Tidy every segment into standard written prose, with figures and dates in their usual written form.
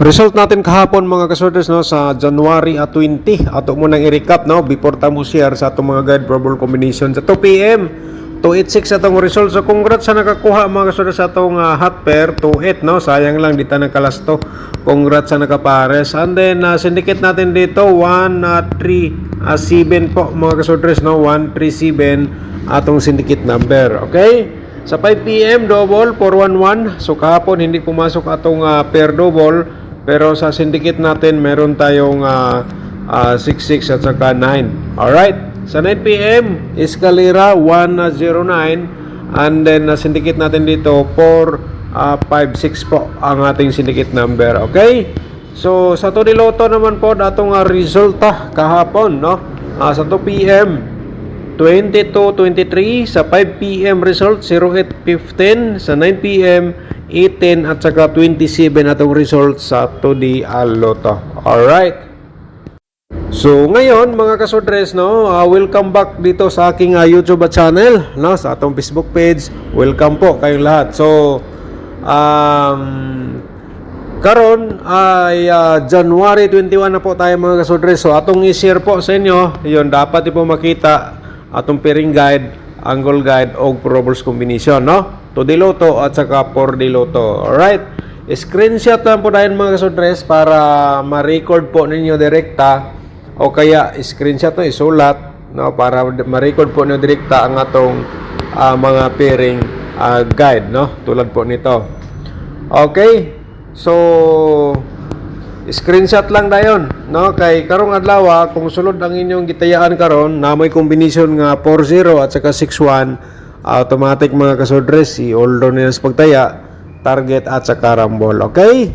Result natin kahapon mga kasorters no sa January 20. Ato mo nang i-recap no before ta mo share sa atong mga guide probable combination sa 2 PM. 286 atong result. So congrats sa nakakuha mga kasorters sa atong hot pair 28 no. Sayang lang di ta nakalasto. Congrats sa nakapares. And then syndicate natin dito 137 po mga kasorters no. 137 atong syndicate number. Okay? Sa 5 PM double 411. So kahapon hindi pumasok atong pair double. Pero sa syndicate natin, meron tayong 66 at saka 9. Alright. Sa 9 PM, Escalera 109. And then, syndicate natin dito, 456 po ang ating syndicate number. Okay? So, sa Todiloto naman po, atong resulta kahapon, no? Sa 2 PM, 22-23. Sa 5 PM result, 08-15. Sa 9 PM, 18 at saka 27 atong results sa Todi Loto. Alright. So ngayon mga kasodres no, welcome back dito sa aking YouTube channel no, sa atong Facebook page. Welcome po kayong lahat. So karon ay January 21 na po tayo mga kasodres. So atong i-share po sa inyo, yon dapat po makita atong pairing guide, angle guide o probables combination no. Todiloto at saka Pordiloto. Alright. Screenshot lang po dahil mga kasodres para ma-record po ninyo direkta o kaya screenshot no, isulat no, para ma-record po ninyo direkta ang atong mga pairing guide no, tulad po nito. Okay. So screenshot lang dayon no, kay karong adlaw kung sulod ang inyong gitayaan karon na may combination nga 40 at saka 61 automatic mga kasodres i-order nila sa pagtaya, target at saka rumble. Okay?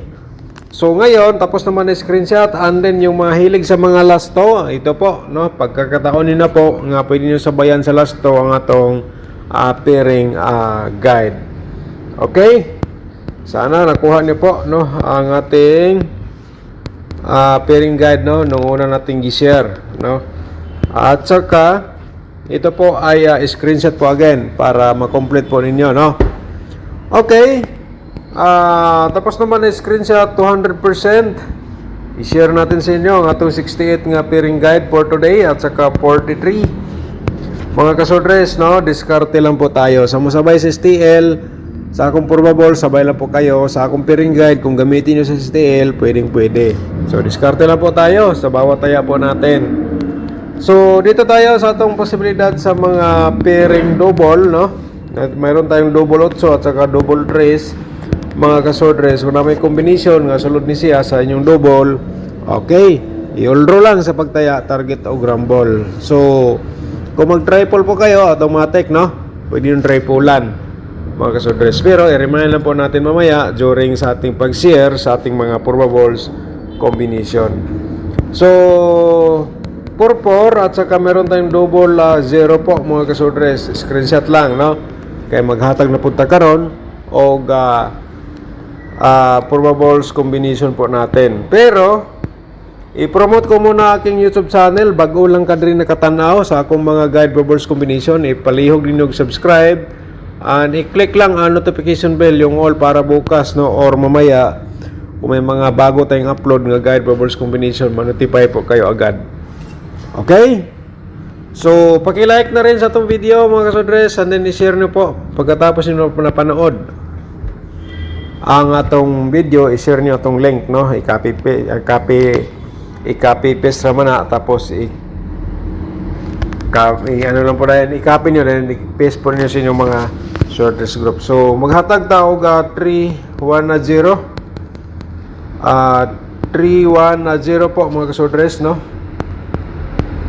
So ngayon tapos naman na screenshot and then yung mga hilig sa mga lasto, ito po no, pagkakataon niyo na po nga pwede niyo sabayan sa lasto ang atong pairing guide. Okay? Sana nakuha niyo po no ang ating pairing guide no nung una nating gi-share no. At saka ito po ay screenshot po again para ma-complete po ninyo no. Okay. Tapos naman na screenshot 200%. I-share natin sa inyo ang atong 68 nga pairing guide for today at saka 43. Mga kasodres no, diskarte lang po tayo. Samusabay sa STL, sa akong probable, sabay lang po kayo. Sa akong pairing guide, kung gamitin nyo sa STL, pwede. So diskarte lang po tayo sa bawat taya po natin. So dito tayo sa atong posibilidad sa mga pairing double no. At mayroon tayong double 8 at saka double 3 mga kasodres. Kung na may combination nga sulod ni siya sa inyong double, okay, i-all-draw lang sa pagtaya, target o rumble. So kung mag-triple po kayo, automatic no, pwede yung triplean mga kasodres. Pero i-remind lang po natin mamaya during sa ating pag-share sa ating mga probables combination. So 4-4 at saka meron tayong double 0 po mga kasodres. Screenshot lang no, kaya maghatag na punta karon o probables combination po natin. Pero i-promote ko muna aking YouTube channel bago lang ka rin nakatanaw sa akong mga guide probables combination. Ipalihog ninyo subscribe and i-click lang ang notification bell yung all para bukas no or mamaya kung may mga bago tayong upload nga guide probables combination, ma-notify po kayo agad. Okay? So, paki-like na rin sa itong video mga kasodres and then i-share nyo po pagkatapos nyo na panood ang atong video, i-share nyo itong link no? I-copy paste naman na tapos ano lang po dahil i-copy nyo then i-paste po nyo sa inyong mga shortest group. So, maghatag tao 310 310 po mga kasodres no.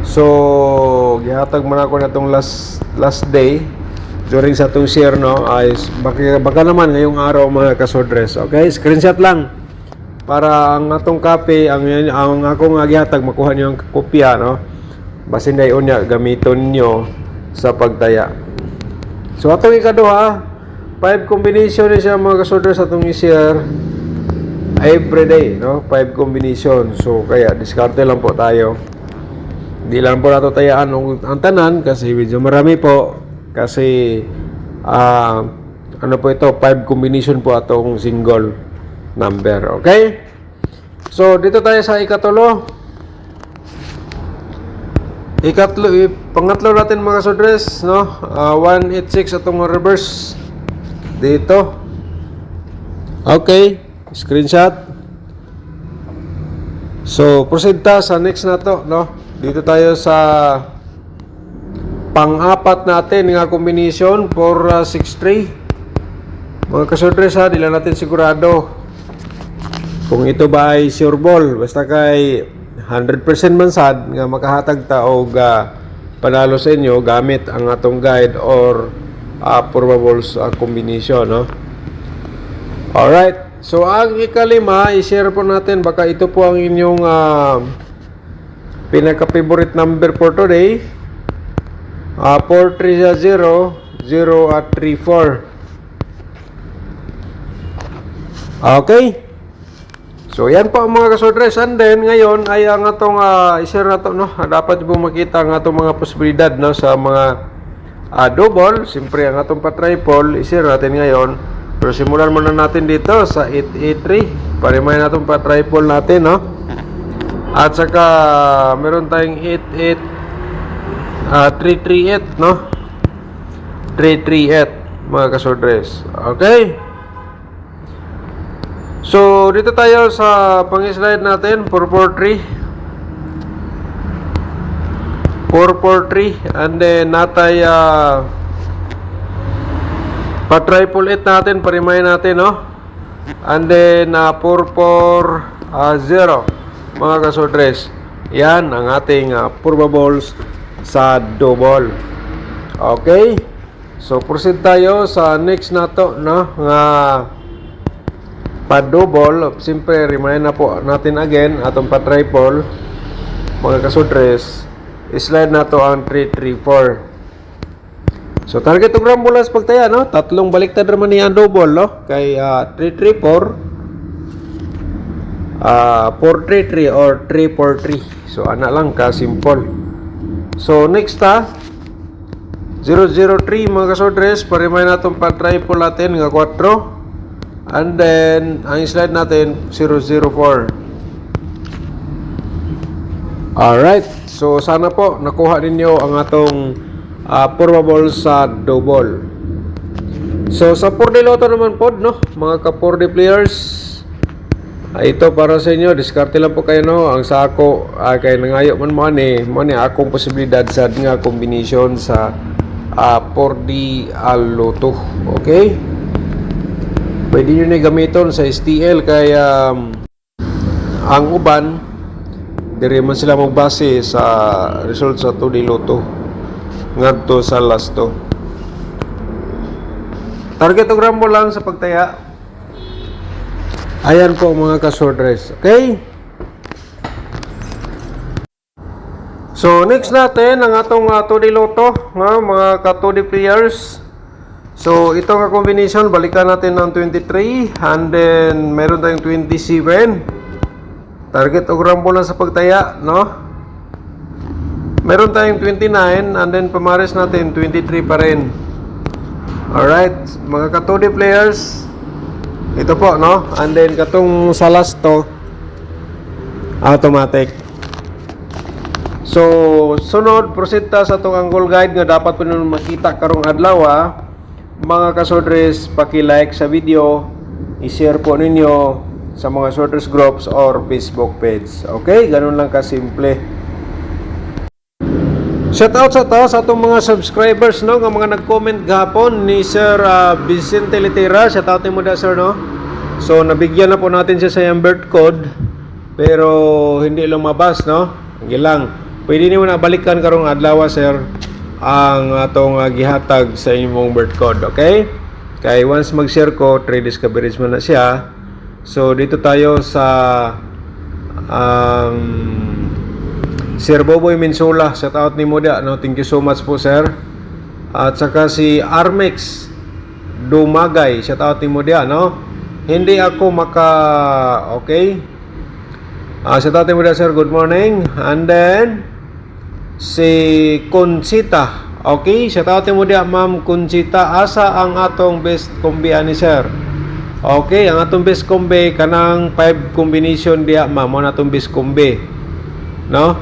So, gihatag man ako na itong last day during sa itong share no, ay baka naman ngayong araw mga kasodres. Okay, screenshot lang para ang atong copy, ang akong gihatag makuha niyo ang kopya no, basin dayon niya gamiton niyo sa pagtaya. So atong ikaduha 5 combination ni siya mga kasodres atong i-share everyday no, 5 combination. So kaya diskarte lang po tayo. Di lang po nato tayaan ang tanan kasi medyo marami po kasi ano po ito, 5 combination po atong single number. Okay? So, dito tayo sa ikatulo. Pangatlo natin mga kasodres, no? 186 atong reverse dito. Okay, screenshot. So, proceed ta sa next na to, no? Dito tayo sa pang-apat natin nga combination for 6-3. Mga kasodres ha, di lang natin sigurado kung ito ba ay sure ball. Basta kay 100% man sad nga makahatag ta og panalo sa inyo gamit ang atong guide or probable combination, no? Alright, so ang ikalima i-share po natin, baka ito po ang inyong pinaka-favorite number for today. 4300 34. Okay. So yan po ang mga kasodres. And then ngayon ay ang atong i-share na to, no? Dapat po makita ang atong mga posibilidad, no, sa mga double. Siyempre ang atong pa-triple i-share natin ngayon. Pero simulan muna natin dito sa 883. Parimay natin pa-triple natin, no? At saka meron tayong 338, no? 338 mga kasodres. Okay. So, dito tayo sa pang-slide natin, 443. 443. And then, natay pa-triple 8 natin, parimay natin, no? And then, 440, mga kasodres. Yan ang ating probables sa double. Okay? So, proceed tayo sa next na to, no? Nga pa-double. Siyempre, remind na po natin again atong pa-triple, mga kasodres. Slide na to ang 334. So, target to gram bulas pagtaya, no? Tatlong baliktad naman niya ang double, no? Kay 334, 433 or 343. So, ana lang ka, simple. So, next 003, mga kasodres. Pa-remind na itong pa-triple natin nga 4. And then, ang slide natin, 004. Alright. So, sana po nakuha ninyo ang atong probable sa double. So, sa 4D Lotto naman po, no? Mga ka-4D players, ito para sa inyo. Diskarte lang po kayo, no? Ang sa ako, kay nangayo man mo ni akong posibilidad sa nga combination sa 4D Lotto. Okay? Pwede nyo na gamiton sa STL kaya ang uban dire man sila magbase sa result sa 2D Lotto ngadto sa last to. Target og rambo lang sa pagtaya. Ayan po mga kasodres. Okay? So next natin ang atong 2D Lotto, mga ka-2D players. So, ito nga combination, balikan natin ng 23, and then meron tayong 27. Target o rambo lang sa pagtaya, no? Meron tayong 29, and then pamares natin 23 pa rin. Alright, mga ka-2D players, ito po, no? And then katong sa last to, automatic. So, sunod, proceed ta sa itong angle guide nga dapat po nyo makita karong adlaw, mga kasodres, paki-like sa video, i-share po ninyo sa mga sorters groups or Facebook page. Okay? Ganun lang kasimple. Shoutout sa to sa atong mga subscribers, no? Nga mga nag-comment gahapon ni Sir Vicente Litera. Shoutout mo da, sir, no? So, nabigyan na po natin siya sa yung birth code, pero hindi lumabas, no? Hindi lang. Pwede niyo na balikan karong adlaw, sir, ang atong gihatag sa inyong birth code. Okay? Kay once mag-share ko, 3 days coverage man na siya. So dito tayo sa Sir Boboy Minsula. Shout out ni Moda, no? Thank you so much po, sir. At saka si Armex Dumagay. Shout out ni Moda, no? Hindi ako okay. Shout out ni Moda, sir. Good morning. And then si Conchita. Okay, shout out mo dia, Ma'am Conchita. Asa ang atong best kombian ni sir? Okay, ang atong best combi kanang 5 combination diha ma'am, mo na atong best combi. No?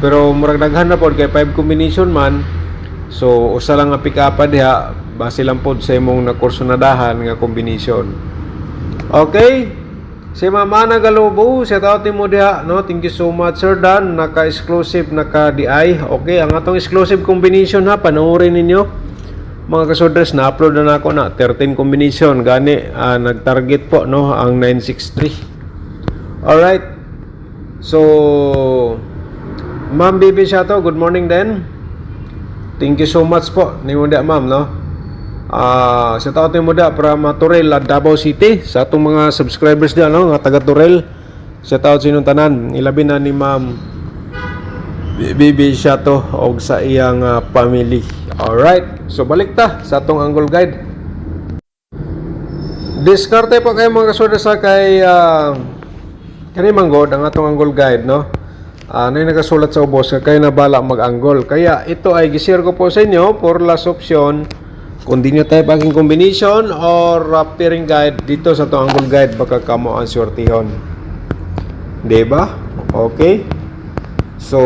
Pero murag daghan na pod kay 5 combination man. So usa lang nga pick up diha base lang pod sa imong nakursunadahan nga combination. Okay? Si Mama Nagalubo, shout out mo diha, no? Thank you so much Sir Dan, naka-exclusive naka-DI. Okay, ang atong exclusive combination ha, panoorin ninyo. Mga kasodres, na-upload na ako na 13 combination gani, nag-target po no ang 963. Alright. So Ma'am Bibi Shato, good morning din. Thank you so much po nimo dia ma'am no. Sa taon mo da para Maturel at Davao City sa atong mga subscribers diyan no nga taga Turel. Sa taon sinong tanan, ilabi na ni Ma'am Bibi Shato og sa iyang family. Alright, so balik ta sa atong angle guide. Diskarte po kayo mga kasoda sa kay kani manggod ang atong angle guide no. Ano yung nakasulat sa ubos kaya na bala mag-angle. Kaya ito ay gisir ko po sa inyo for last option. Continue tayo paging combination or pairing guide dito sa itong angle guide baka kamo ang sortihon. Diba? Okay? So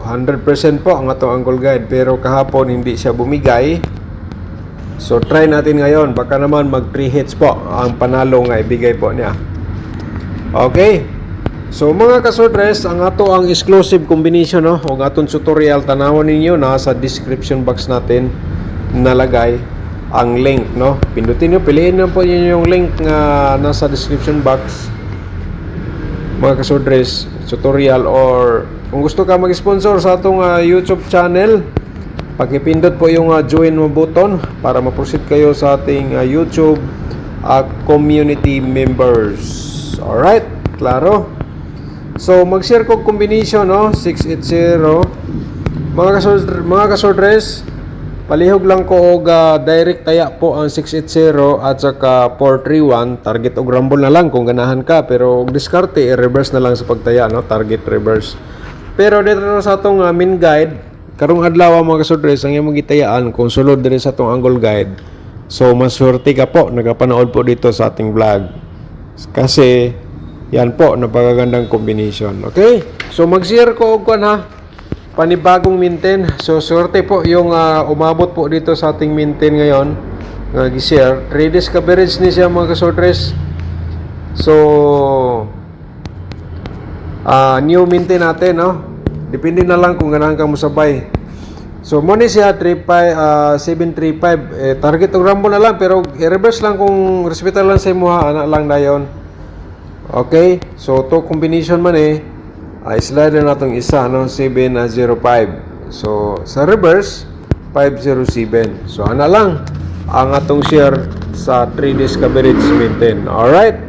100% po ang atong angle guide pero kahapon hindi siya bumigay. So try natin ngayon, baka naman mag 3 hits po ang panalo nga ibigay po niya. Okay. So mga kasodres, ang ato ang exclusive combination no, o atong tutorial tanawon ninyo na sa description box natin nalagay ang link no. Pindutin niyo, piliin na po niyo yung link nga nasa description box. Mga kasodres, tutorial or kung gusto ka mag-sponsor sa atong YouTube channel, pakipindot po yung join mo button para ma-proceed kayo sa ating YouTube community members. Alright, klaro. So mag-share ko combination no, 680. Mga kasodres, palihog lang ko og direct taya po ang 680 at saka 431 target og rumble na lang kung ganahan ka, pero og diskarte i-reverse na lang sa pagtaya no, target reverse. Pero dito sa atong main guide karong adlaw mga kasodres ang imong gitayaan kung sulod diri sa atong angle guide. So maswerte ka po nagapanood po dito sa ating vlog kasi yan po napakagandang combination. Okay, so mag-share ko og kan ha panibagong minten. So swerte po yung umabot po dito sa ating minten ngayon nga gi-share. 3 days coverage ni siya mga kasodres. So new minten natin no, depende na lang kung ganahan ka mo sabay. So mo ni siya 735 target og rambo na lang pero i-reverse lang kung respeto lang sa imo ha, ana lang dayon. Okay, so to combination man slide na natong isa no, 705. So sa reverse 507. So ana lang ang atong share sa 3 days coverage maintain. Alright.